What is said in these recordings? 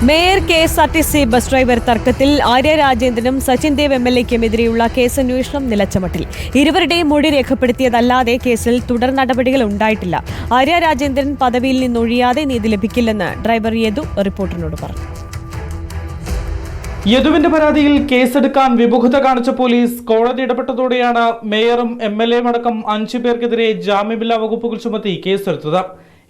Mayor KSRTC bus driver തർക്കത്തിൽ ആര്യ രാജേന്ദ്രനും സച്ചിൻ ദേവ് MLAയ്ക്കുമെതിരെയുള്ള കേസന്വേഷണം നിലച്ചമട്ടിൽ. ഇരുവരുടെയും മൊഴി രേഖപ്പെടുത്തിയതല്ലാതെ കേസിൽ തുടർ നടപടികൾ ഉണ്ടായിട്ടില്ല. ആര്യ രാജേന്ദ്രൻ പദവിയിൽ നിന്നൊഴിയാതെ നീതി ലഭിക്കില്ലെന്ന് ഡ്രൈവർ യദു റിപ്പോർട്ടറിനോട് പറഞ്ഞു. യദുവിന്റെ പരാതിയിൽ കേസെടുക്കാൻ വിമുഖത കാണിച്ച പോലീസ് കോടതി ഇടപെട്ടതോടെയാണ് മേയറും MLAയും അടക്കം 5 പേർക്കെതിരെ ജാമ്യമില്ലാ വകുപ്പുകൾ ചുമത്തി കേസെടുത്തത്.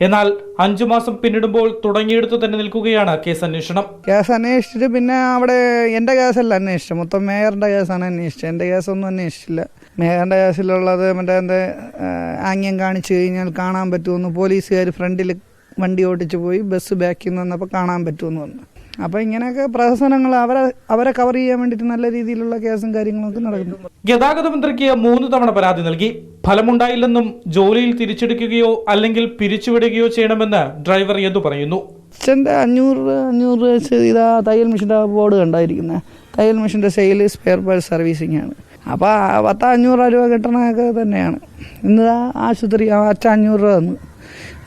എന്നാൽ 5 മാസം പിന്നിടുമ്പോൾ തുടങ്ങിയെടുത്തു തന്നെ നിൽക്കുകയാണ് കേസ് അന്വേഷണം. കേസ് അന്വേഷിച്ചിട്ട് പിന്നെ അവിടെ എൻ്റെ കേസല്ല അന്വേഷിച്ചത്, മൊത്തം മേയറിൻ്റെ കേസാണ് അന്വേഷിച്ചത്. എൻ്റെ കേസൊന്നും അന്വേഷിച്ചില്ല. മേയറിൻ്റെ കേസിലുള്ളത് മറ്റേ ആംഗ്യം കാണിച്ചു കഴിഞ്ഞാൽ കാണാൻ പറ്റുമെന്ന് പോലീസുകാർ ഫ്രണ്ടിൽ വണ്ടി ഓടിച്ചു പോയി ബസ് ബാക്കിൽ നിന്ന് വന്നപ്പോൾ കാണാൻ പറ്റുമെന്ന് പറഞ്ഞു. അപ്പോൾ ഇങ്ങനെയൊക്കെ പ്രഹസനങ്ങൾ അവരെ കവർ ചെയ്യാൻ വേണ്ടിയിട്ട് നല്ല രീതിയിലുള്ള കേസും കാര്യങ്ങളൊക്കെ നടക്കുന്നു. ഗതാഗത മന്ത്രിക്ക് 3 തവണ പരാതി നൽകി. ഫലമുണ്ടായില്ലെന്നും ജോലിയിൽ തിരിച്ചെടുക്കുകയോ അല്ലെങ്കിൽ പിരിച്ചുവിടുകയോ ചെയ്യണമെന്ന് ഡ്രൈവർ യദു പറയുന്നു. അച്ഛൻ്റെ 500 ഇതാ തയ്യൽ മെഷീൻ്റെ ബോർഡ് കണ്ടായിരിക്കുന്നത്. തയ്യൽ മെഷീൻ്റെ സെയിൽ സ്പെയർ പാർട്സ് സർവീസിംഗ് ആണ്. അപ്പോൾ 500 രൂപ കിട്ടണമൊക്കെ തന്നെയാണ്. ഇന്ന് ആശുപത്രി അച്ഛൻ 500 രൂപ തന്നു.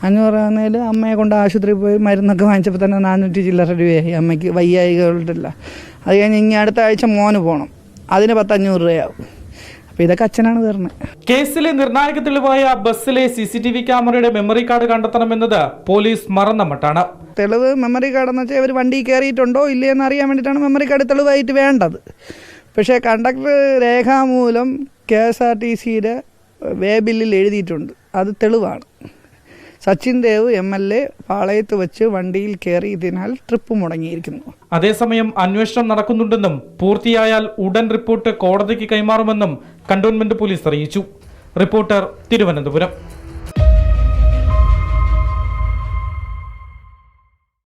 500 തന്നതിൽ അമ്മയെ കൊണ്ട് ആശുപത്രിയിൽ പോയി മരുന്നൊക്കെ വാങ്ങിച്ചപ്പോൾ തന്നെ 400 ചില്ലറ രൂപയായി. അമ്മയ്ക്ക് വയ്യായികളുണ്ടല്ല. അത് കഴിഞ്ഞ് ഇനി അടുത്ത ആഴ്ച മോന് പോകണം, അതിന് 500 രൂപയാവും. അപ്പോൾ ഇതൊക്കെ അച്ഛനാണ് തരുന്നത്. കേസിലെ നിർണായക തെളിവായ ബസ്സിലെ CCTV ക്യാമറയുടെ മെമ്മറി കാർഡ് കണ്ടെത്തണമെന്നത് പോലീസ് മറന്ന മട്ടാണ്. തെളിവ് മെമ്മറി കാർഡെന്ന് വെച്ചാൽ ഇവർ വണ്ടി കയറിയിട്ടുണ്ടോ ഇല്ലയെന്ന് അറിയാൻ വേണ്ടിയിട്ടാണ് മെമ്മറി കാർഡ് തെളിവായിട്ട് വേണ്ടത്. പക്ഷേ കണ്ടക്ടർ രേഖാമൂലം KSRTCയുടെ വേ ബില്ലിൽ എഴുതിയിട്ടുണ്ട്, അത് തെളിവാണ്. സച്ചിൻ ദേവ് MLA പാളയത്ത് വെച്ച് വണ്ടിയിൽ കയറിയതിനാൽ ട്രിപ്പ് മുടങ്ങിയിരിക്കുന്നു. അതേസമയം അന്വേഷണം നടക്കുന്നുണ്ടെന്നും പൂർത്തിയായാൽ ഉടൻ റിപ്പോർട്ട് കോടതിക്ക് കൈമാറുമെന്നും കന്റോൺമെന്റ് പോലീസ് അറിയിച്ചു. റിപ്പോർട്ടർ, തിരുവനന്തപുരം.